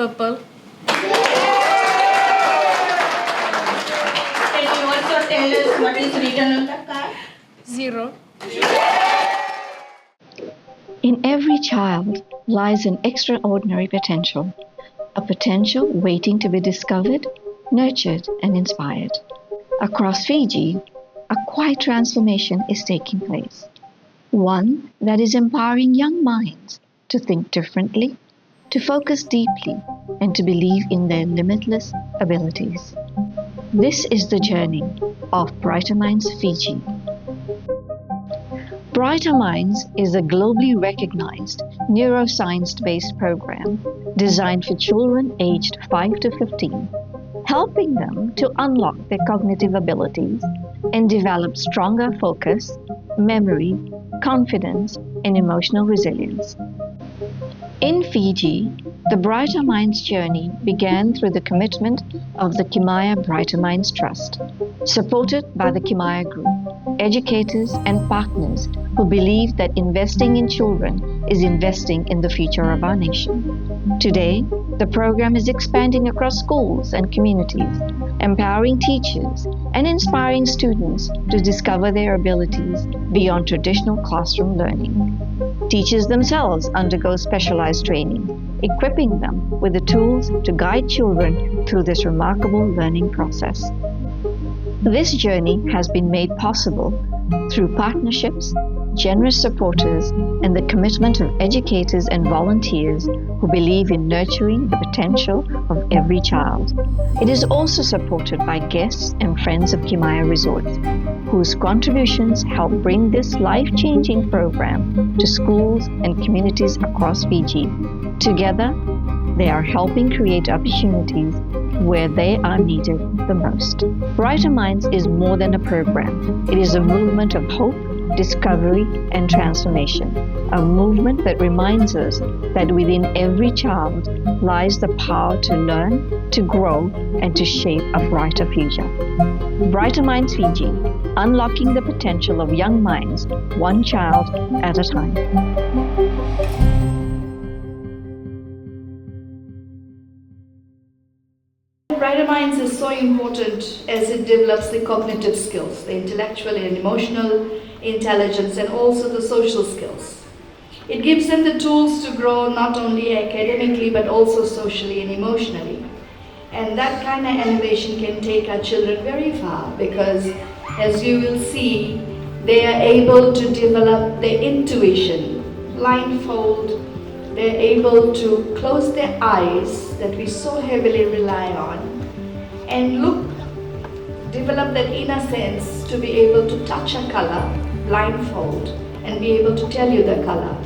Purple. Can you also tell us what is written on the card? 0. In every child lies an extraordinary potential, a potential waiting to be discovered, nurtured, and inspired. Across Fiji, a quiet transformation is taking place, one that is empowering young minds to think differently, to focus deeply, and to believe in their limitless abilities. This is the journey of Brighter Minds Fiji. Brighter Minds is a globally recognized neuroscience-based program designed for children aged 5 to 15, helping them to unlock their cognitive abilities and develop stronger focus, memory, confidence, and emotional resilience. In Fiji, the Brighter Minds journey began through the commitment of the Kimaya Brighter Minds Trust, supported by the Kimaya Group, educators and partners who believe that investing in children is investing in the future of our nation. Today, the program is expanding across schools and communities, empowering teachers and inspiring students to discover their abilities beyond traditional classroom learning. Teachers themselves undergo specialized training, equipping them with the tools to guide children through this remarkable learning process. This journey has been made possible through partnerships, generous supporters, and the commitment of educators and volunteers who believe in nurturing the potential of every child. It is also supported by guests and friends of Kimaya Resorts, whose contributions help bring this life-changing program to schools and communities across Fiji. Together, they are helping create opportunities where they are needed the most. Brighter Minds is more than a program. It is a movement of hope, discovery, and transformation. A movement that reminds us that within every child lies the power to learn, to grow, and to shape a brighter future. Brighter Minds Fiji, unlocking the potential of young minds, one child at a time. Brighter Minds is so important as it develops the cognitive skills, the intellectual and emotional intelligence, and also the social skills. It gives them the tools to grow not only academically but also socially and emotionally. And that kind of innovation can take our children very far because, as you will see, they are able to develop their intuition, blindfold. They're able to close their eyes that we so heavily rely on and look, develop that inner sense to be able to touch a color, blindfold, and be able to tell you the color,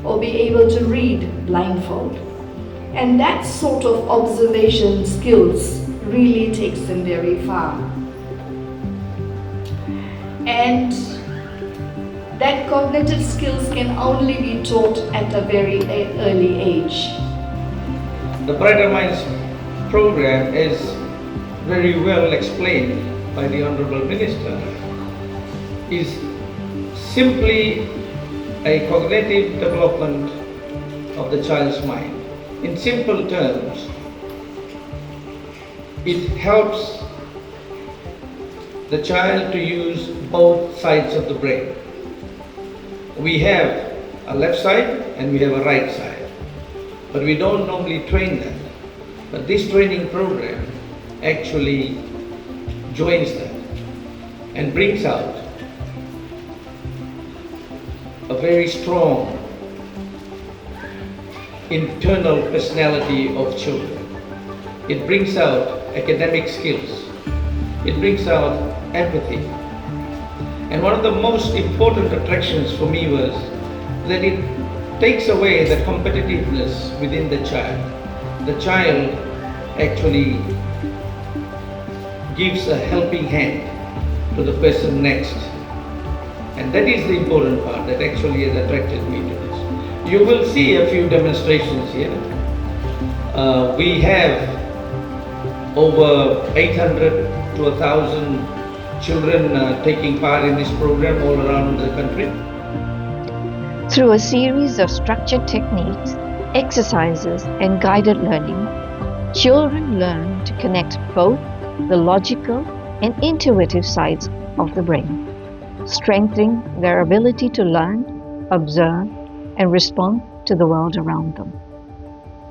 or be able to read blindfold. And that sort of observation skills really takes them very far. And that cognitive skills can only be taught at a very early age. The Brighter Minds program is very well explained by the Honorable Minister. Is simply a cognitive development of the child's mind. In simple terms, it helps the child to use both sides of the brain. We have a left side and we have a right side, but we don't normally train that. But this training program actually joins that and brings out a very strong internal personality of children. It brings out academic skills. It brings out empathy. And one of the most important attractions for me was that it takes away the competitiveness within the child. The child actually gives a helping hand to the person next. And that is the important part that actually has attracted me to this. You will see a few demonstrations here. We have over 800 to 1,000 children taking part in this program all around the country. Through a series of structured techniques, exercises, and guided learning, Children learn to connect both the logical and intuitive sides of the brain, strengthening their ability to learn, observe, and respond to the world around them.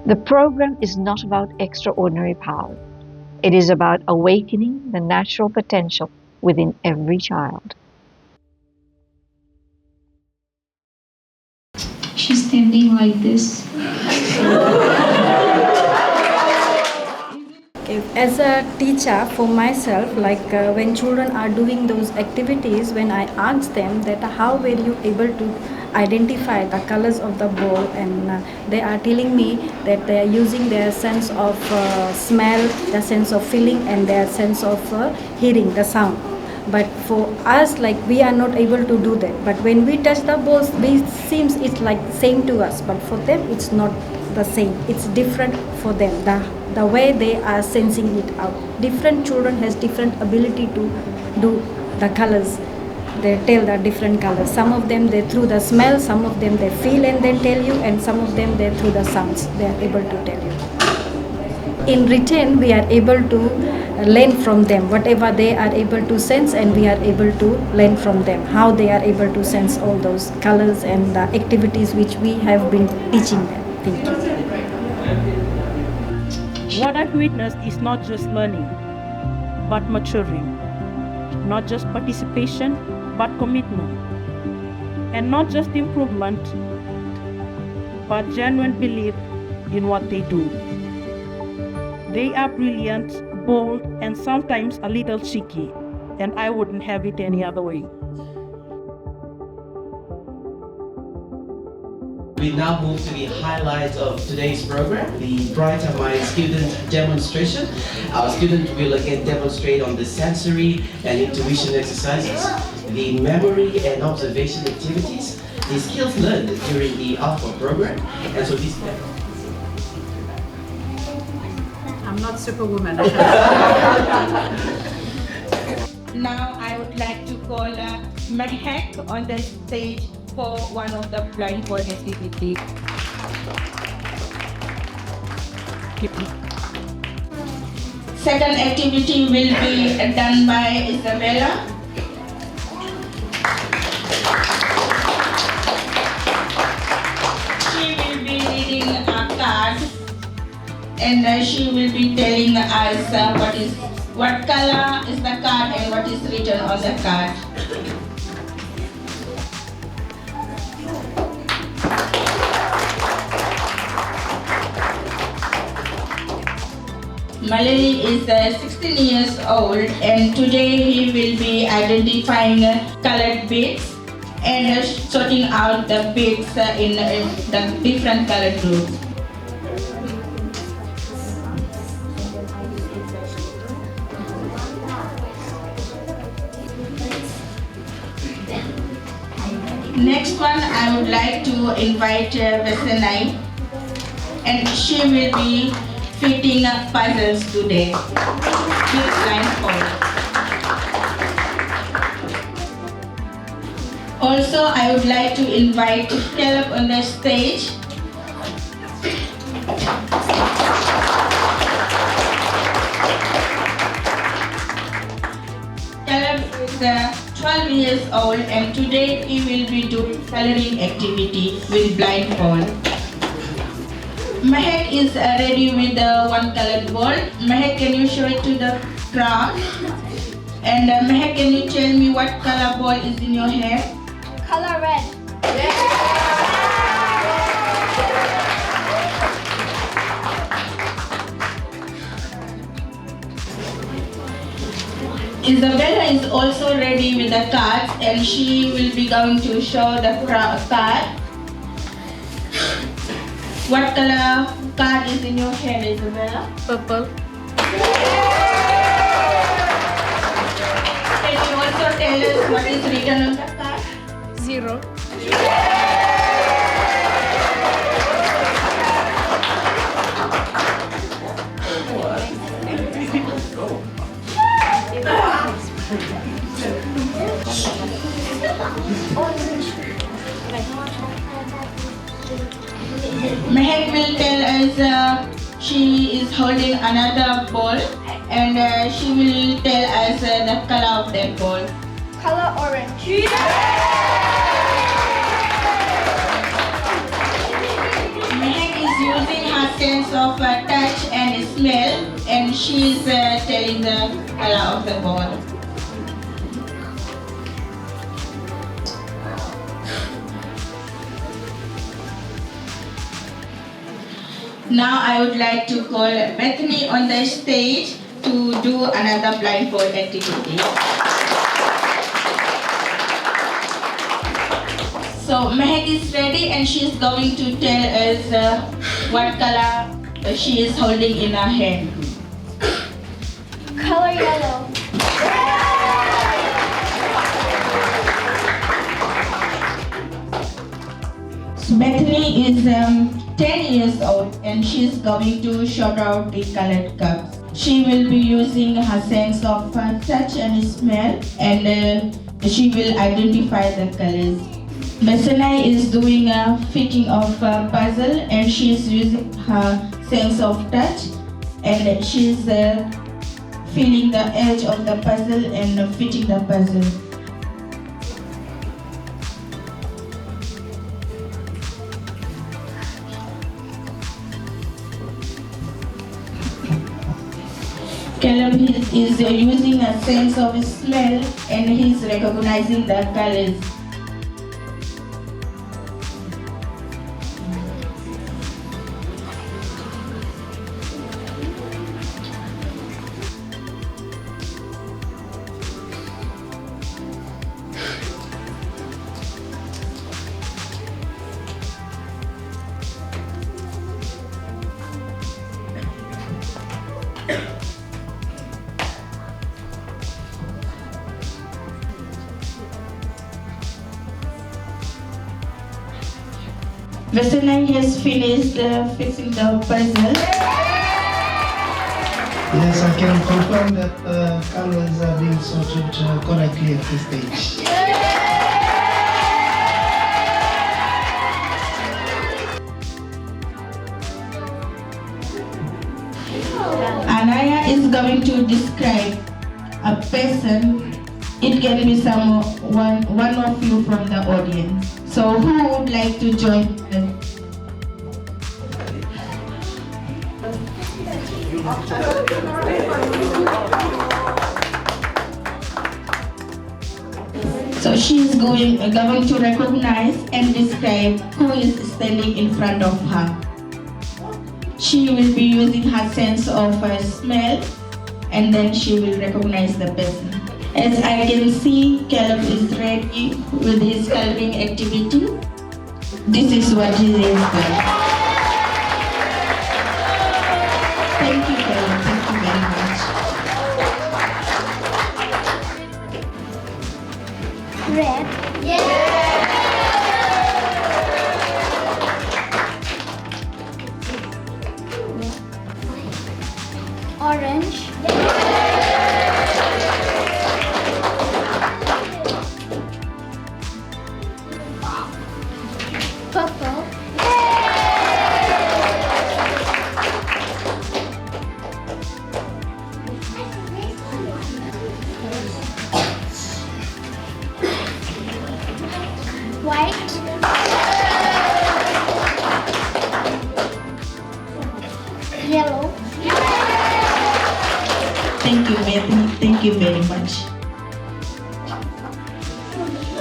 The program is not about extraordinary power. It is about awakening the natural potential within every child. She's standing like this. As a teacher for myself, when children are doing those activities, when I ask them that how were you able to identify the colors of the ball, and they are telling me that they are using their sense of smell, their sense of feeling, and their sense of hearing the sound. But for us, we are not able to do that. But when we touch the balls, it seems it's like same to us, but for them it's not the same. It's different for them. The way they are sensing it out. Different children has different ability to do the colors. They tell the different colors. Some of them they through the smell, some of them they feel and then tell you, and some of them they through the sounds they are able to tell you. In return, we are able to learn from them whatever they are able to sense, and we are able to learn from them how they are able to sense all those colors and the activities which we have been teaching them. Thank you. What I've witnessed is not just learning, but maturing. Not just participation, but commitment. And not just improvement, but genuine belief in what they do. They are brilliant, bold, and sometimes a little cheeky, and I wouldn't have it any other way. We now move to the highlights of today's program, the Brighter Mind student demonstration. Our students will again demonstrate on the sensory and intuition exercises, the memory and observation activities, the skills learned during the Alpha program, and so this. I'm not Superwoman. Now I would like to call Mahek on the stage for one of the blindfold activities. Second activity will be done by Isabella. She will be reading a card, and she will be telling us what color is the card and what is written on the card. Malay is 16 years old, and today he will be identifying colored beads and sorting out the beads in the different colored groups. Next one, I would like to invite Vesenai, and she will be fitting puzzles today with blindfold. Also, I would like to invite Caleb on the stage. Caleb is 12 years old, and today he will be doing coloring activity with blindfold. Mahek is ready with one colored ball. Mahek, can you show it to the crowd? And Mahek, can you tell me what color ball is in your hair? Color red. Isabella is also ready with the cards, and she will be going to show the card. What color card is in your hair, Isabella? Purple. Can you also tell us what is written on the card? 0. Mahek will tell us She is holding another ball and she will tell us the color of that ball. Color orange. Mehak is using her sense of touch and smell, and she is telling the color of the ball. Now I would like to call Bethany on the stage to do another blindfold activity. So Mehak is ready and she is going to tell us what color she is holding in her hand. Color yellow. So Bethany is 10 years old and she is going to sort out the colored cups. She will be using her sense of touch and smell, and she will identify the colors. Mesanai is doing a fitting of a puzzle and she is using her sense of touch, and she is feeling the edge of the puzzle and fitting the puzzle. Caleb is using a sense of smell and he's recognizing the colors. Vasanai has finished fixing the puzzle. Yes, I can confirm that colors are being sorted correctly at this stage. Anaya is going to describe a person. It can be one of you from the audience. So who would like to join us? So she is going to recognize and describe who is standing in front of her. She will be using her sense of smell, and then she will recognize the person. As I can see, Caleb is ready with his coloring activity. This is what he is doing. Thank you, Caleb. Thank you very much. Red. Orange. Purple. White. Yellow. Thank you, Bethany. Thank you very much.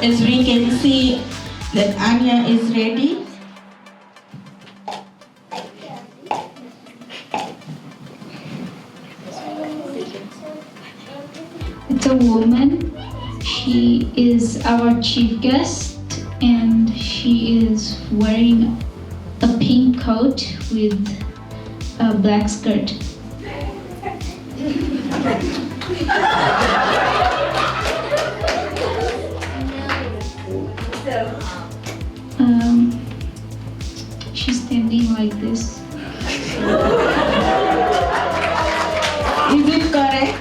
As we can see that Anya is ready. It's a woman. She is our chief guest and she is wearing a pink coat with a black skirt. She's standing like this. Is it correct?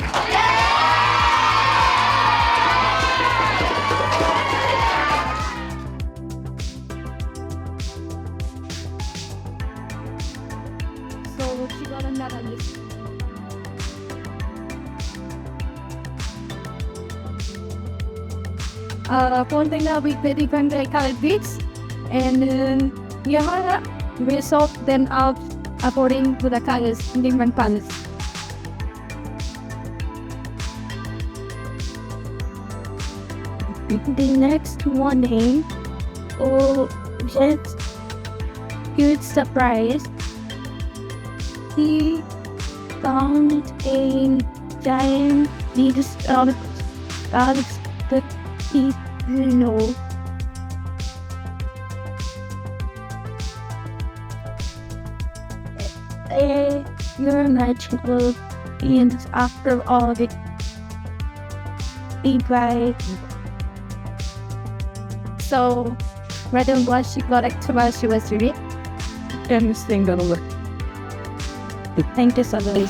So she got folding up with the different colored beads, and Johanna will sort them out according to the colors, different colors. The next morning, just good surprise, he found a giant beast of dogs that he didn't know. Your natural and after all the by so rather what she got to what she was doing and single. Thank you so much.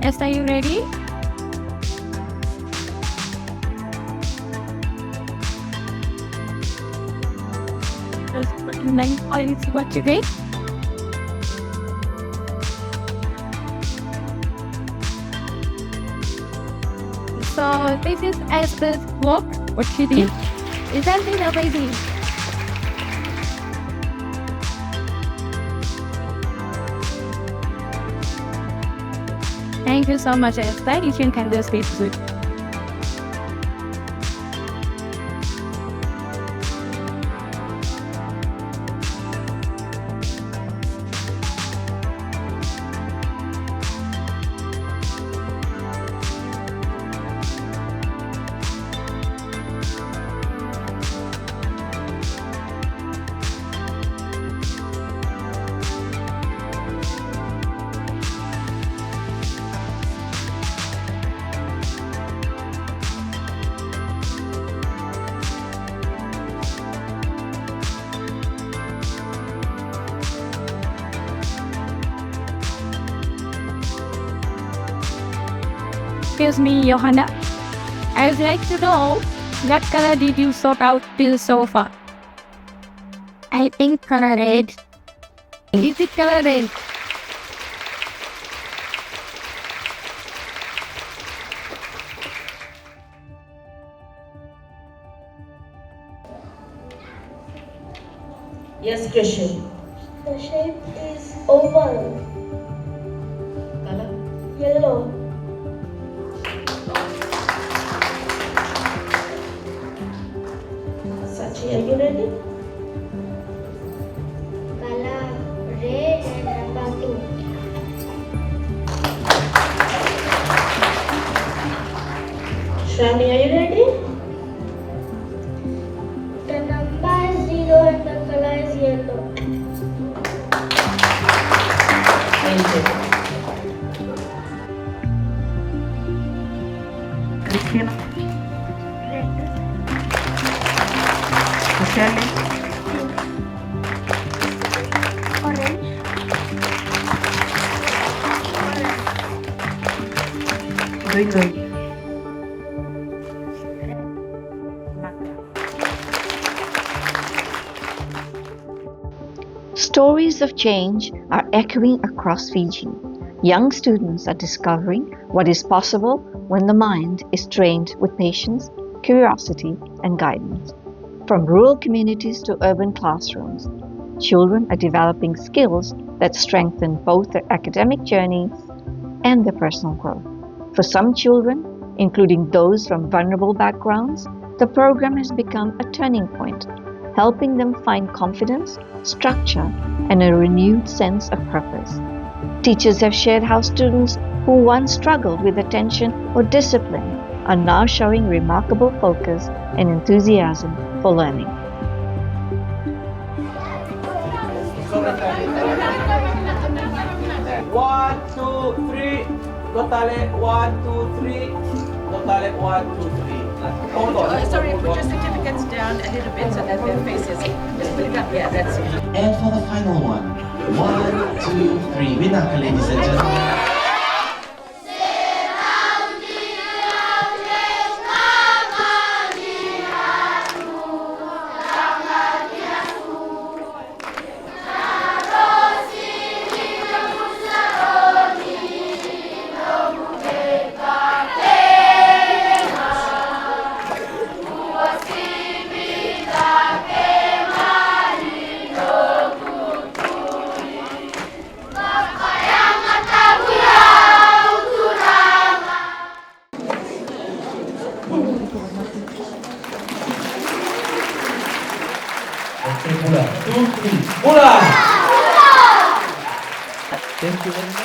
Yes, are you ready? What you did? So this is Esther's book. What she did? Isn't it amazing? Thank you so much, Esther. You can just speak to it. Excuse me, Johanna. I would like to know what color did you sort out till so far? I think color red. Is it color red? Yes, question. The shape is oval. Color? Yellow. Sachi, are you ready? Color red and number 2. Shravani, are you ready? The number is 0 and the color is yellow. Thank you. Christina? Michelle? Orange. Green, green. Stories of change are echoing across Fiji. Young students are discovering what is possible when the mind is trained with patience, curiosity, and guidance. From rural communities to urban classrooms, children are developing skills that strengthen both their academic journeys and their personal growth. For some children, including those from vulnerable backgrounds, the program has become a turning point, helping them find confidence, structure, and a renewed sense of purpose. Teachers have shared how students who once struggled with attention or discipline are now showing remarkable focus and enthusiasm for learning. One, two, three. Totale 1, 2, 3. Totale 1, 2, 3. Hold on. Sorry, put your certificates down. around a little bit so that their faces just put it up. Yeah, that's it. And for the final one. 1, 2, 3. Winaka, ladies and gentlemen. Thank you very much.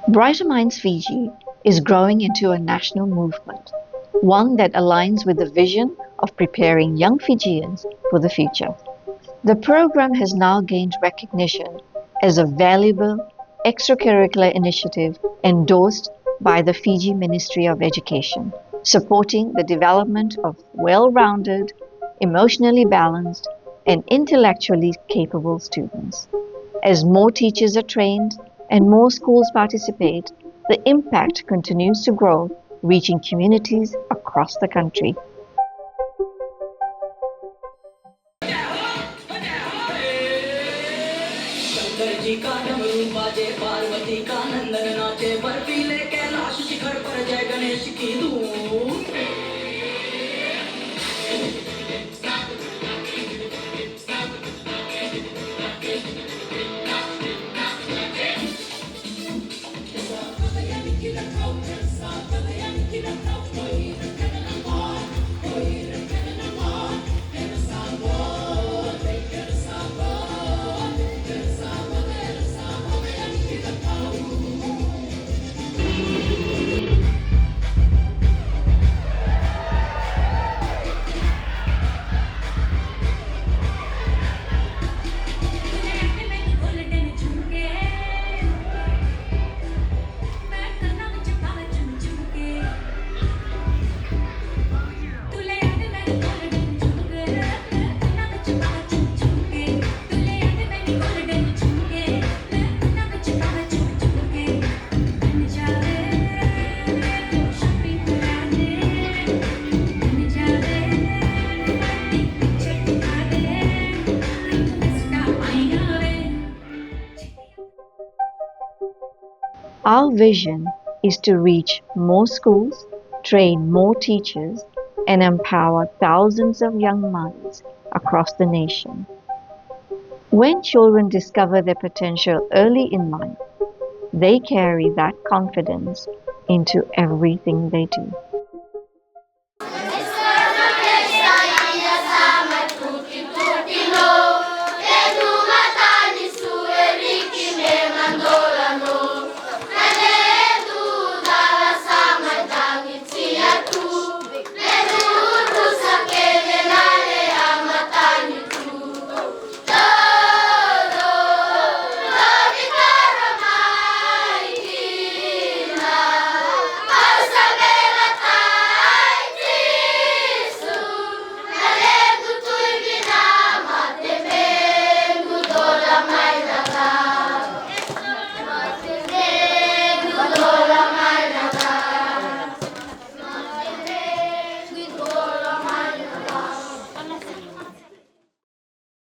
Brighter Minds Fiji is growing into a national movement, one that aligns with the vision of preparing young Fijians for the future. The program has now gained recognition as a valuable extracurricular initiative endorsed by the Fiji Ministry of Education, supporting the development of well-rounded, emotionally balanced, and intellectually capable students. As more teachers are trained and more schools participate, the impact continues to grow, reaching communities across the country. Our vision is to reach more schools, train more teachers, and empower thousands of young minds across the nation. When children discover their potential early in life, they carry that confidence into everything they do.